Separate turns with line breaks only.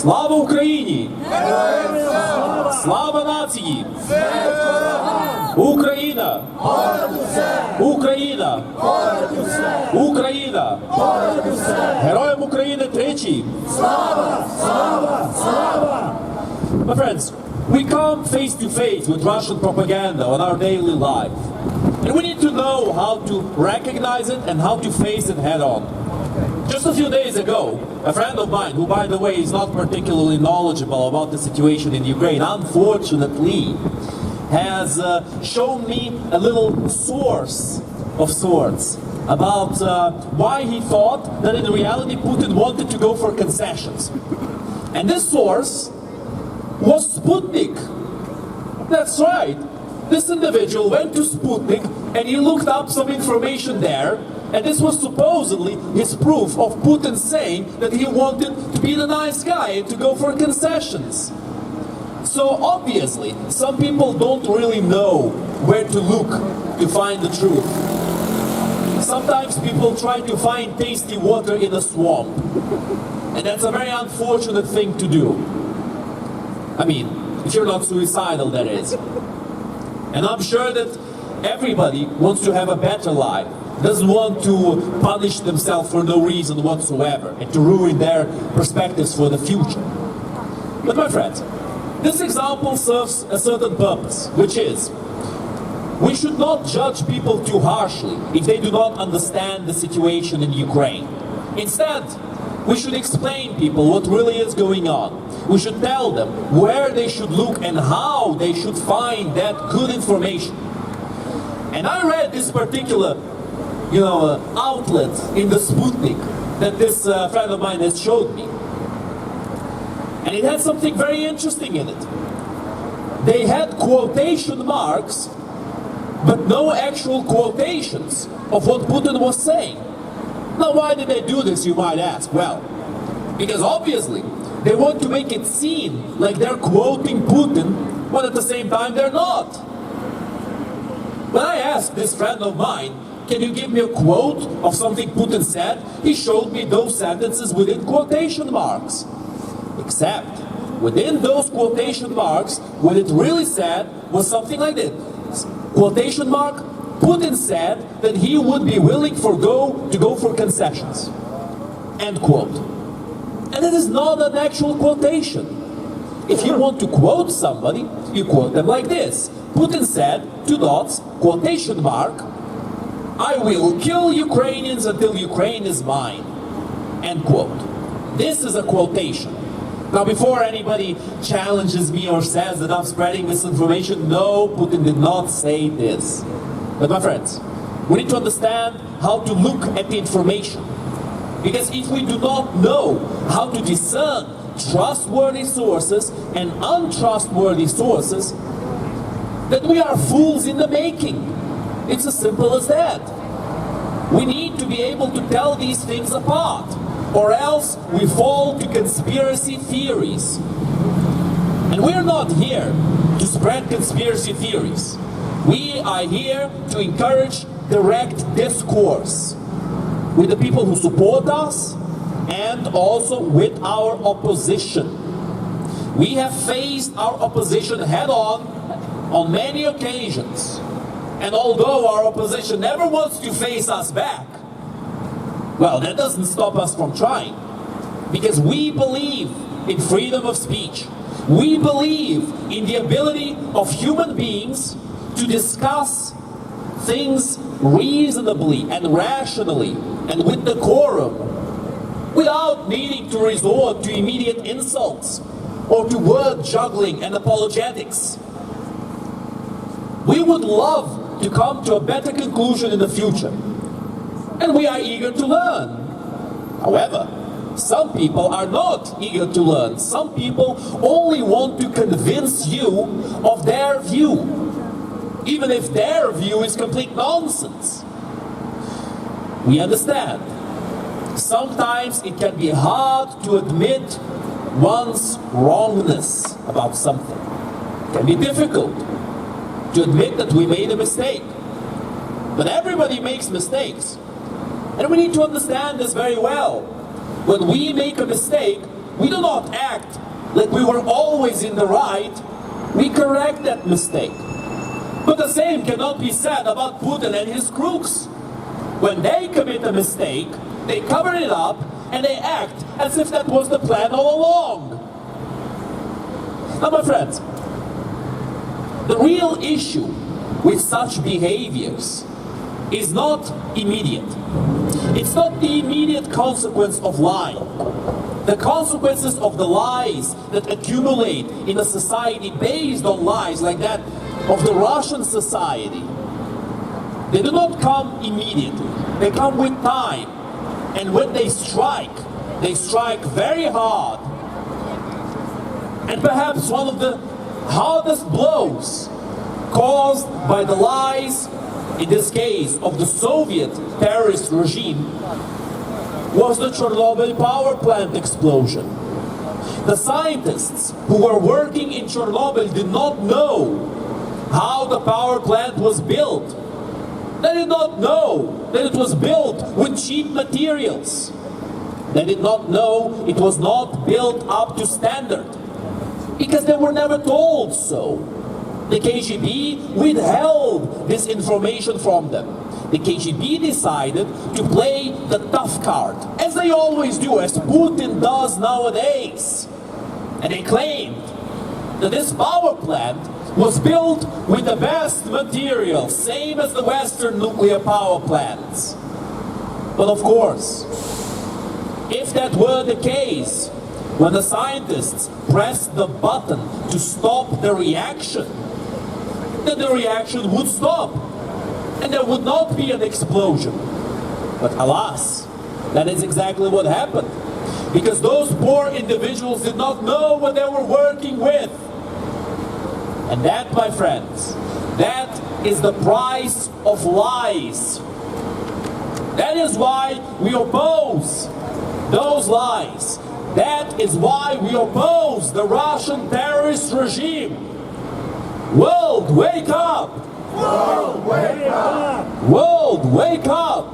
Слава Україні! Слава нації! Україна! Україна! Україна! Героям України тричі!
Слава! Слава! Слава!
My friends, we come face to face with Russian propaganda on our daily life. And we need to know how to recognize it and how to face it head on. Just a few days ago, a friend of mine, who by the way is not particularly knowledgeable about the situation in Ukraine, unfortunately, has shown me a little source of sorts about why he thought that in reality Putin wanted to go for concessions. And this source was Sputnik. That's right. This individual went to Sputnik and he looked up some information there, and this was supposedly his proof of Putin saying that he wanted to be the nice guy and to go for concessions. So obviously, some people don't really know where to look to find the truth. Sometimes people try to find tasty water in a swamp, and that's a very unfortunate thing to do. I mean, if you're not suicidal, that is. And I'm sure that everybody wants to have a better life, doesn't want to punish themselves for no reason whatsoever and to ruin their perspectives for the future. But my friends, this example serves a certain purpose, which is, we should not judge people too harshly if they do not understand the situation in Ukraine. Instead, we should explain people what really is going on. We should tell them where they should look and how they should find that good information. And I read this particular, outlet in the Sputnik that this friend of mine has showed me. And it had something very interesting in it. They had quotation marks, but no actual quotations of what Putin was saying. Now, why did they do this, you might ask? Well, because obviously they want to make it seem like they're quoting Putin, but at the same time they're not. When I asked this friend of mine, can you give me a quote of something Putin said? He showed me those sentences within quotation marks. Except, within those quotation marks, what it really said was something like this. Quotation mark, Putin said that he would be willing to go for concessions. End quote. And it is not an actual quotation. If you want to quote somebody, you quote them like this. Putin said, two dots, quotation mark, I will kill Ukrainians until Ukraine is mine. End quote. This is a quotation. Now, before anybody challenges me or says that I'm spreading misinformation, no, Putin did not say this. But my friends, we need to understand how to look at the information. Because if we do not know how to discern trustworthy sources and untrustworthy sources, then we are fools in the making. It's as simple as that. We need to be able to tell these things apart, or else we fall to conspiracy theories. And we're not here to spread conspiracy theories. We are here to encourage direct discourse with the people who support us and also with our opposition. We have faced our opposition head on many occasions. And although our opposition never wants to face us back, well, that doesn't stop us from trying. Because we believe in freedom of speech. We believe in the ability of human beings to discuss things reasonably and rationally and with decorum, without needing to resort to immediate insults or to word juggling and apologetics. We would love to come to a better conclusion in the future, and we are eager to learn. However, some people are not eager to learn. Some people only want to convince you of their view, even if their view is complete nonsense. We understand. Sometimes it can be hard to admit one's wrongness about something. It can be difficult to admit that we made a mistake. But everybody makes mistakes. And we need to understand this very well. When we make a mistake, we do not act like we were always in the right. We correct that mistake. But the same cannot be said about Putin and his crooks. When they commit a mistake, they cover it up and they act as if that was the plan all along. Now, my friends, the real issue with such behaviors is not immediate. It's not the immediate consequence of lying. The consequences of the lies that accumulate in a society based on lies like that of the Russian society, they do not come immediately. They come with time. And when they strike very hard. And perhaps one of the hardest blows caused by the lies, in this case of the Soviet terrorist regime, was the Chernobyl power plant explosion. The scientists who were working in Chernobyl did not know how the power plant was built. They did not know that it was built with cheap materials. They did not know it was not built up to standard, because they were never told so. The KGB withheld this information from them. The KGB decided to play the tough card, as they always do, as Putin does nowadays. And they claimed that this power plant was built with the best material, same as the Western nuclear power plants. But of course, if that were the case, when the scientists pressed the button to stop the reaction, then the reaction would stop, and there would not be an explosion. But alas, that is exactly what happened, because those poor individuals did not know what they were working with. And that, my friends, that is the price of lies. That is why we oppose those lies. That is why we oppose the Russian terrorist regime. World, wake up!
World, wake up!
World, wake up!